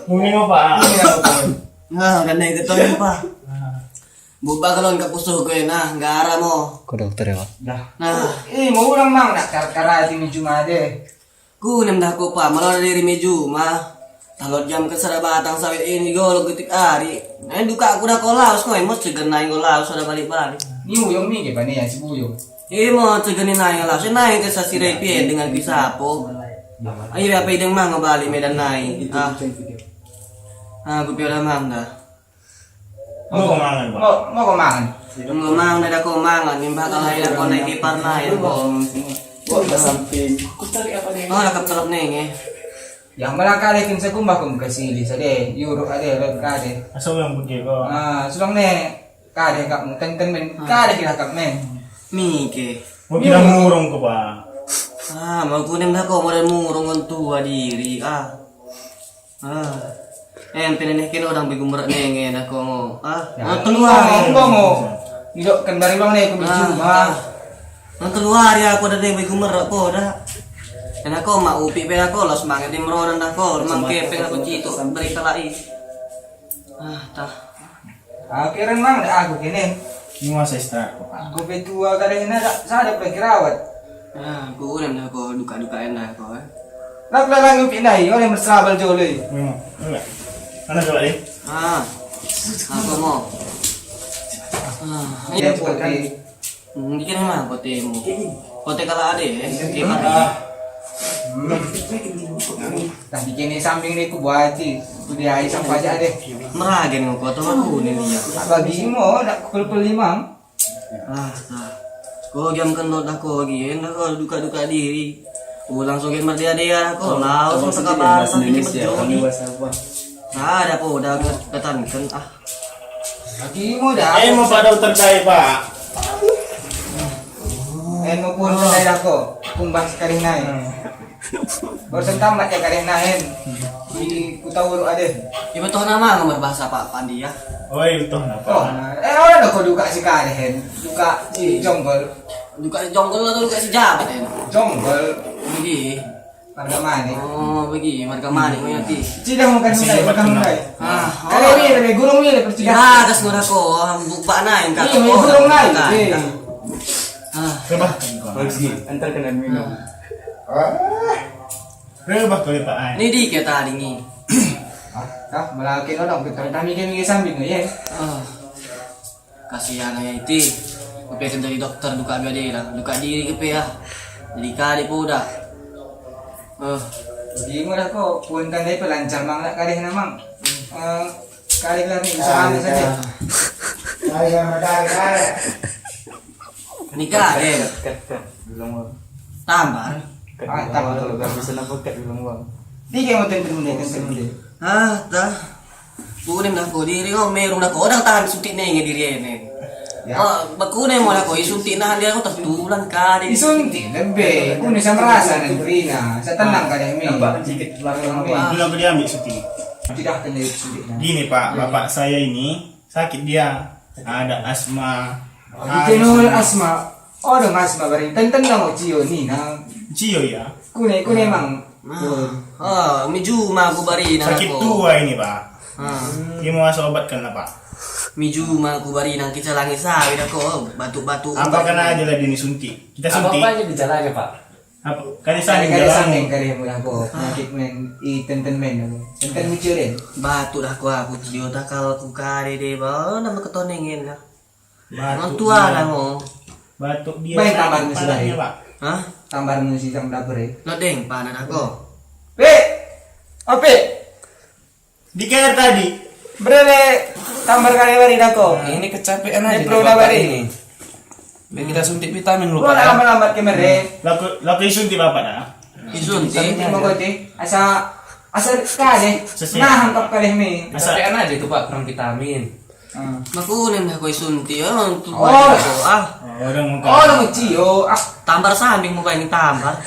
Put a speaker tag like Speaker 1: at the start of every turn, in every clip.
Speaker 1: Kunin mo pa.
Speaker 2: Ganda yung tutuloy pa. Buba kalon ka puso ko yun gara mo.
Speaker 3: Ko dokter ya, Pak.
Speaker 1: Mau ulang mang nak karati ni Jumade.
Speaker 2: Kunem dah ko pa, malah dari meju mah. Talot jam ke sarabatang sawit ini golok getik ari. Duka aku dah kolaus kau emot cegenai kolaus sudah balik-balik.
Speaker 1: Ni uyong mi ke pani ya si buyong.
Speaker 2: Mo cegenin naik lah, saya naik ke Sasirepi dengan Kisapo. Ayo apa ideng mang ngebalik medan naik. Gue pira mang dah.
Speaker 1: Mau kemangan, Pak. Mau kemangan.
Speaker 2: Ngomang dah ko mangan, nimba ka lain ako naik ipar naik ko.
Speaker 1: Ke samping.
Speaker 2: Oh, nakap telap neng
Speaker 1: Yang malangkali kin sa kumbah kum kasili sa de, euro ade rod kade.
Speaker 4: Asal yang putih kok.
Speaker 1: Sulang ne kade kak ten men, kade kira kak men.
Speaker 2: Mike.
Speaker 4: Mau bilang murung ko pa.
Speaker 2: Mau kunem dah ko modal murung kan tua diri. Penenekin orang bigumerak nengen ako.
Speaker 1: Keluar mo. Idok kan bari bang ne ko bijuma.
Speaker 2: Keluar ya aku dari bigumerak ko dah. Dan ako maupi pe ako los mangat imronan ako, mang kepeng ako cito berita lai. Tah.
Speaker 1: Keren mang dah aku kene.
Speaker 4: Ini masa istirahat ko pa.
Speaker 1: Gue tua kali ini ada pekirawat.
Speaker 2: Ku ulam dah ako duka-dukain dah ako.
Speaker 1: Lang pindahi oleh mersabal joloi.
Speaker 4: Memang. Enggak. Mana coba deh?
Speaker 2: Ako mo.
Speaker 1: Ini putih.
Speaker 2: Hindi ka naman kote mo. Kote kala ade
Speaker 1: Tadi kini samping ni ku buati. Ku dia ai sampai aja deh.
Speaker 2: Meragen mo ko to ako ni dia.
Speaker 1: Bagi mo nak pukul 5.
Speaker 2: Ko jam kendot ako lagi, ako duka-duka diri. Ulang sogen mardia dia ako, laos sa kabar sa Indonesia. Ada po udah ketankan
Speaker 1: Bagi mo dah.
Speaker 4: Mau pada terkait pak.
Speaker 1: Mo pun kedai ako. Kumbah sekali naik. Bosan tamat ya kali naik. Di Kutawuru ada.
Speaker 2: Ibu tuh nama nggak berbahasa Pak Pandi ya?
Speaker 4: Oh itu kenapa?
Speaker 1: Orang kau duka si kalian, duka si jonggol,
Speaker 2: Duka jonggol atau duka si jabat ya?
Speaker 1: jonggol,
Speaker 2: Begi.
Speaker 1: marga mani.
Speaker 2: Begi marga mani mo yati.
Speaker 1: Cida mo kan mulai, bukan mulai. Kali ini lebih gulung ini percikan.
Speaker 2: Ya, kas murah ko, buka na yung
Speaker 1: Ini may gulung na yun.
Speaker 4: Coba.
Speaker 3: Lagi, antar kena minum.
Speaker 4: Coba kali pak.
Speaker 2: Ini di kita dingi.
Speaker 1: Malaki no dong, kita kami kami sambil ya.
Speaker 2: Kasihan ya itu. Kepekan dari dokter duka biadera, duka diri kepe ya. Jadi kali po udah.
Speaker 1: Di mo dah ko, pun kan day pelancar mang nak kali namang. Kali lang ni usaha saja.
Speaker 2: Nikah deh. Tambah.
Speaker 1: Tambah tu.
Speaker 3: Bisa nampak kat dalam uang.
Speaker 1: Di kayak mau tentu deh.
Speaker 2: Dah. Bukunin dah ko diri ko, meron na ko. Odang tahan suntik na yung diri yan. Bakunin mo na ko, isuntik na handi ako, tas tulan ka.
Speaker 1: Isunti lebih. Kung bisa merasa nanti na, sa tenang ka deh mi.
Speaker 3: Sedikit belakang
Speaker 4: Bilang ke dia ambil syuting.
Speaker 1: Tidak kena suntik.
Speaker 4: Gini pak, bapak saya ini sakit dia. Ada asma.
Speaker 1: Dikenal asma. Orang asma bari. Tenten na mo Cio ni na.
Speaker 4: Cio ya.
Speaker 1: Kune mang.
Speaker 2: Miju ma aku bari na
Speaker 4: Sakit tua ini pak. Dia mau asal obatkan lah pak.
Speaker 2: Miju ma aku bari nang kita langi sawit ako, batu-batu.
Speaker 4: Apa kena aja lah ini suntik. Kita suntik.
Speaker 3: Apa aja gejalanya Pak?
Speaker 4: Apa? Kali saling
Speaker 1: Kali
Speaker 4: jalan.
Speaker 1: sanding kali mo na ko. Nakit men tenten men ako. Tenten mo Cio rin.
Speaker 2: Batu dah aku dia tak kalau aku kare deh ba, nama ketonengin lah. Orang
Speaker 4: Batuk
Speaker 2: tua
Speaker 4: dia.
Speaker 2: lah mo.
Speaker 4: Batuk dia.
Speaker 1: Baik,
Speaker 4: sakit
Speaker 1: tambah ni
Speaker 4: kepalanya,
Speaker 1: sudah.
Speaker 4: pak.
Speaker 2: Hah?
Speaker 1: Tambar mo si sang dapur eh.
Speaker 2: Lodeng panan ako.
Speaker 1: Pe. Ope.
Speaker 4: Di kayak tadi.
Speaker 1: Brele tambar kali bari dako.
Speaker 3: Ini kecapean aja.
Speaker 1: Pro na bari.
Speaker 3: Biar kita suntik vitamin dulu
Speaker 1: Wala
Speaker 3: Pak.
Speaker 1: ka lambat kemere.
Speaker 4: Laku isuntik bapak dah.
Speaker 2: Isunti.
Speaker 1: Suntik mo ko ti. Asa kali.
Speaker 4: Sesiap.
Speaker 1: Nahangkap kali mi.
Speaker 3: Kecapean aja itu Pak, kurang vitamin.
Speaker 2: Makunin ako isunti. Untuk
Speaker 1: Oh.
Speaker 2: ako.
Speaker 4: Orang muka.
Speaker 1: Oh, nang Cio.
Speaker 2: Tambar samping mo ba yung tambar?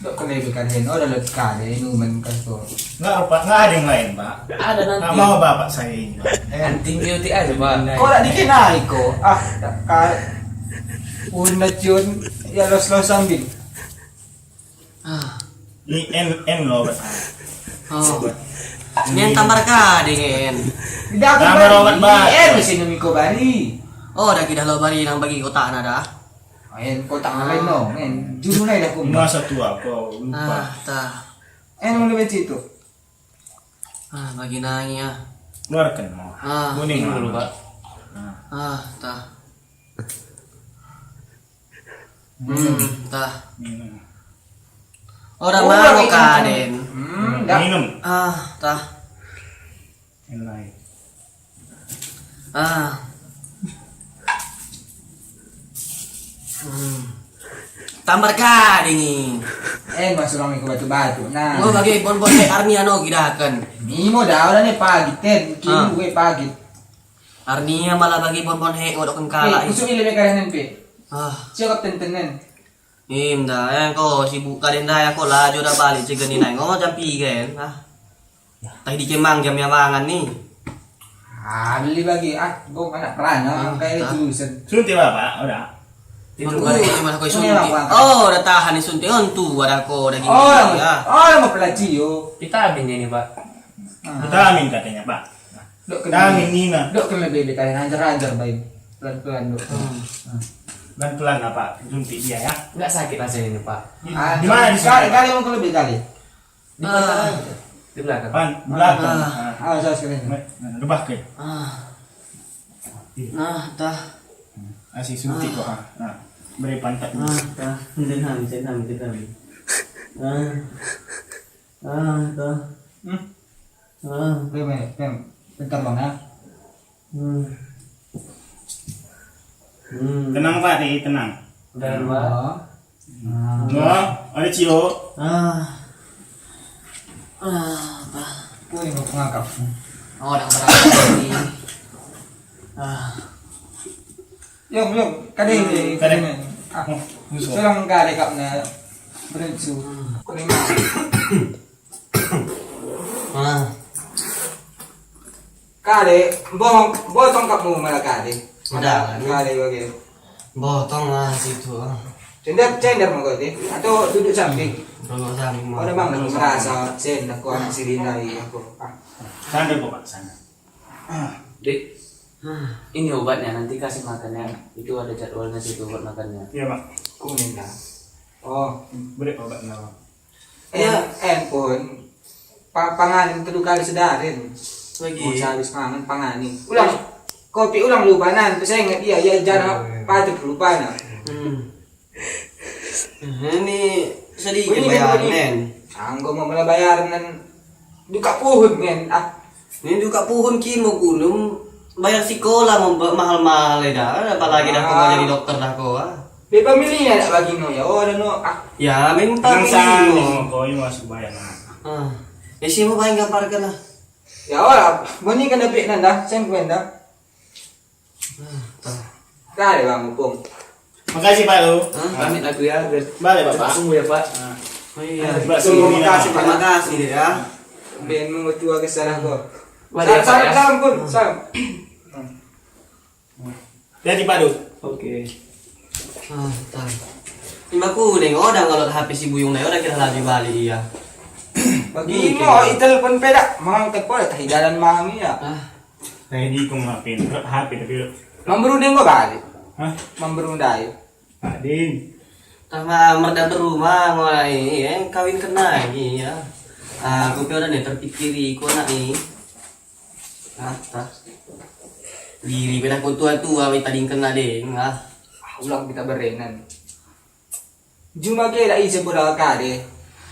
Speaker 1: Dok ko level kali. Oh, dalat kali inuman ka to.
Speaker 4: Nggak ada yang lain pak.
Speaker 3: Ada nanti.
Speaker 4: Nggak mau bapak saya ini pak.
Speaker 3: Antibiotik aja Pak.
Speaker 1: Kok nak dikinai ko? Ka unat yun. Ya los sambil.
Speaker 4: Ini en loh pak.
Speaker 2: Oh. Ngen tambar ka dingin.
Speaker 1: Tidak aku
Speaker 4: Gambar obat, Mbak.
Speaker 1: mesin demi ko bari.
Speaker 2: Oh, dah kita lo bari nang bagi kota na dah.
Speaker 1: Ayan, kotak na rin no. Men, juro na ida ko.
Speaker 4: Masa tua kau lupa.
Speaker 2: Tah.
Speaker 1: Ayan, mo lebih itu.
Speaker 2: Bagi nangi ya.
Speaker 4: Keluarkan mau. Kuning
Speaker 3: Ini dulu
Speaker 4: Mak.
Speaker 3: pak.
Speaker 2: Tah. Tah.
Speaker 4: Minum.
Speaker 2: Orang
Speaker 1: Oh,
Speaker 2: mau
Speaker 1: lagi
Speaker 2: ka
Speaker 1: kan.
Speaker 2: den.
Speaker 1: Dah.
Speaker 4: Minum.
Speaker 2: Tah.
Speaker 4: Yang lain.
Speaker 2: Tambar ka dingin.
Speaker 1: Ayan, masuk lang ko batu-batu. Nah.
Speaker 2: Ngo bagi bon-bon kay Arnia no gidakan.
Speaker 1: Mimo dah, udah nih pagi, Ted. Kini gue pagi.
Speaker 2: Arnia malah bagi bon-bon he ngodokan kala.
Speaker 1: Kusuk ilimi karenan, Pi.
Speaker 2: Ah.
Speaker 1: Siapa tentenan?
Speaker 2: Imda, ko sibuk ka din daya ko lajo na balik si ganina. Ngo jampi gen. Tayo di kemang jam yamangan ni.
Speaker 1: Beli bagi. Gue anak perana. Kayak jurusan.
Speaker 4: Suntik Bapak, udah.
Speaker 3: Itu
Speaker 2: Mangku,
Speaker 3: balik.
Speaker 2: gimana ko
Speaker 1: Sunti
Speaker 2: isunti?
Speaker 1: lang,
Speaker 2: Oh, natahan ni sunti on tu ada ko daging ya.
Speaker 1: Orang mau pelaci yo.
Speaker 3: Vitamin ini pak.
Speaker 4: Vitamin katanya Pak.
Speaker 1: Dok
Speaker 4: Vitamin Nina.
Speaker 1: Dok kena beli kayak anjar-anjar baik. Pelan-pelan dok.
Speaker 4: Pelan-pelan apa? Suntik dia ya.
Speaker 3: Nggak sakit rasanya ini pak.
Speaker 4: Di mana di
Speaker 1: Kali
Speaker 4: sana?
Speaker 1: kali mau lebih kali.
Speaker 3: Di belakang aja. Di belakang.
Speaker 4: Pan belakang.
Speaker 1: Saya sekali.
Speaker 4: Rebah ke.
Speaker 2: Tah.
Speaker 4: Asih suntik kok. Beri pantat.
Speaker 2: Tah. Tenang. Tah.
Speaker 1: Bentar bang ya.
Speaker 4: Tenang Pak, tenang.
Speaker 3: Udah pak.
Speaker 4: Oh, ada Cio.
Speaker 1: Gue mau pengangkap.
Speaker 2: Oh, dah berapa ini?
Speaker 1: Yung, kadang
Speaker 4: Kadang.
Speaker 1: Selang kali kap na berensu. Kuning kali, botong kap mo malah kali.
Speaker 2: Udah.
Speaker 1: Kali bagi.
Speaker 2: Botong situ.
Speaker 1: Cender mo ko atau duduk samping.
Speaker 2: Kalau samping
Speaker 1: Oh, ada bang aku merasa sen aku anak sirinai aku.
Speaker 4: Sana kok Pak, sana.
Speaker 3: Dek. Ini obatnya nanti kasih makannya. Itu ada jadwalnya situ buat makannya.
Speaker 4: Iya Pak.
Speaker 1: Kuning dah. Oh,
Speaker 4: Beri obat nama.
Speaker 1: pun panganin kedua kali sedarin.
Speaker 2: Lagi.
Speaker 1: Habis panganin. Ulang kopi ulang lupa nan. Saya ingat dia ya jangan patut lupa nah.
Speaker 2: Ini sedikit
Speaker 1: Ini
Speaker 2: bayar
Speaker 1: begini.
Speaker 2: men.
Speaker 1: Anggo mau mulai bayaran nan duka puhun men.
Speaker 2: Ini juga puhun kimo gunung bayar sekolah mahal-mahal dah. Apalagi dah kau jadi dokter dah kau.
Speaker 1: Di pemilihan tak bagi no ya. Oh ada no.
Speaker 2: Ya, minta
Speaker 4: Yang sana
Speaker 2: minum.
Speaker 4: kau ini masuk bayar.
Speaker 2: Ya sih mau bayar gambar kan lah.
Speaker 1: Ya wala, bunyi kan dapat nanda, saya kwenda. Kali bang upong.
Speaker 4: Makasih Pak Lu.
Speaker 3: Pamit aku ya. Biar
Speaker 4: Balik
Speaker 3: cepat
Speaker 4: Bapak.
Speaker 3: sembuh ya pak.
Speaker 2: Oh iya.
Speaker 4: Terima
Speaker 1: Terima kasih,
Speaker 2: Terima kasih ya.
Speaker 1: Ben mengutua kesalahan ko.
Speaker 3: Balik ya, Pak, ya.
Speaker 1: Salam pun, salam.
Speaker 4: Jadi Pak Lu.
Speaker 3: Oke.
Speaker 2: Tar. Lima kuning, udah ngalot HP si Buyung na, udah kita lagi balik iya.
Speaker 1: Bagi mo, itelepon peda, mangangkat po, tahidalan mami ya.
Speaker 4: Tadi kong ngapin HP tapi
Speaker 1: Mamberundeng ko balik.
Speaker 4: hah?
Speaker 1: Mamberunday.
Speaker 4: Pak Din.
Speaker 2: Tama merda berumah mulai kawin kena lagi ya. Aku udah nih terpikiri ko na diri beda ko tua-tua may tading kena deh.
Speaker 1: Ulang kita berenan. Juma ke la isa bola kade.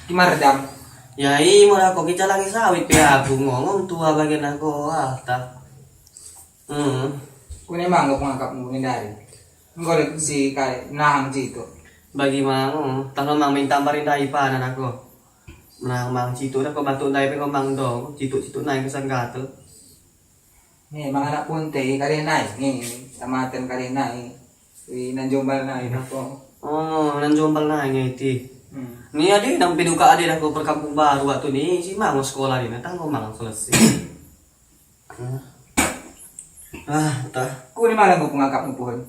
Speaker 1: Kimardam.
Speaker 2: Ya mo na ko kita lagi sawit pe aku ngomong tua bagian aku
Speaker 1: Kune mangga pangangkap mo dari. Ngolek si kay nahang dito.
Speaker 2: bagi mang tanong mang may tambarin dahil pa na ako. Mang cito na ko bantu dahil pe mang dong cito na yung isang gato.
Speaker 1: Nih, mga anak punte, karinay. Nih, tamatan karinay. Nanjombal na yun ako.
Speaker 2: Oh, nanjombal na yung iti.
Speaker 1: Hmm.
Speaker 2: Ni adi nang pinuka adi ako perkampung baru waktu ni si mang sekolah ni natang ko mang selesai. Tah.
Speaker 1: Kunin malang ko pangangkap mo pohon.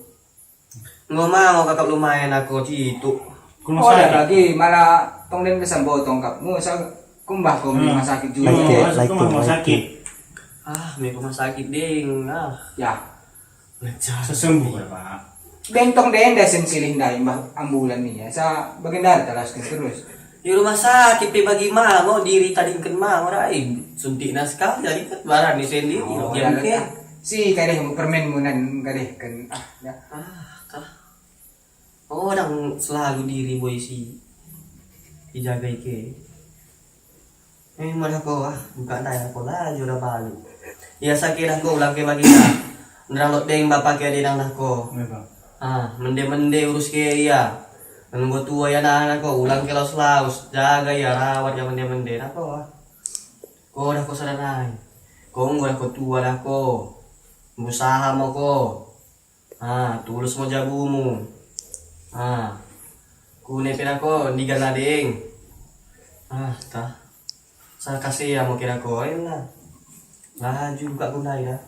Speaker 2: Ngo mau kakak lumayan ako dito.
Speaker 4: Kung
Speaker 1: Oh,
Speaker 4: sakit.
Speaker 1: lagi, malah tong din ka sa botong kap mo. Sa Kumbah ko di rumah sakit juga.
Speaker 4: Masuk
Speaker 5: like
Speaker 4: ke
Speaker 5: to,
Speaker 4: rumah
Speaker 5: like
Speaker 4: sakit.
Speaker 2: May rumah sakit ding.
Speaker 1: Ya.
Speaker 4: Sesembuh kan, Pak.
Speaker 1: Bentong den desen silih dai ambulan nih ya. Sa bagendar talaskeun terus.
Speaker 2: Di rumah sakit bagi mau diri tadi mau rai suntik naskah jadi kan barang di sendiri
Speaker 1: Oh,
Speaker 2: yang ke
Speaker 1: si kadeh permen munan kadeh kan ya.
Speaker 2: kah orang selalu diri boy si dijaga ke mana ko bukan daya ko lah udah balik ya sakit aku ulang ke bagi nerang lot deng bapak ke dinang nako mende urus ke ya nunggu tua ya anak ko ulang ke laus jaga ya rawat ya mende nako ko dah ko sadanay ko nggo ko tua dah ko usaha mo ko tulus mo jabumu kune pira ko hindi ka na ding sa kasih ya mo kira ko ayun na juga kunay na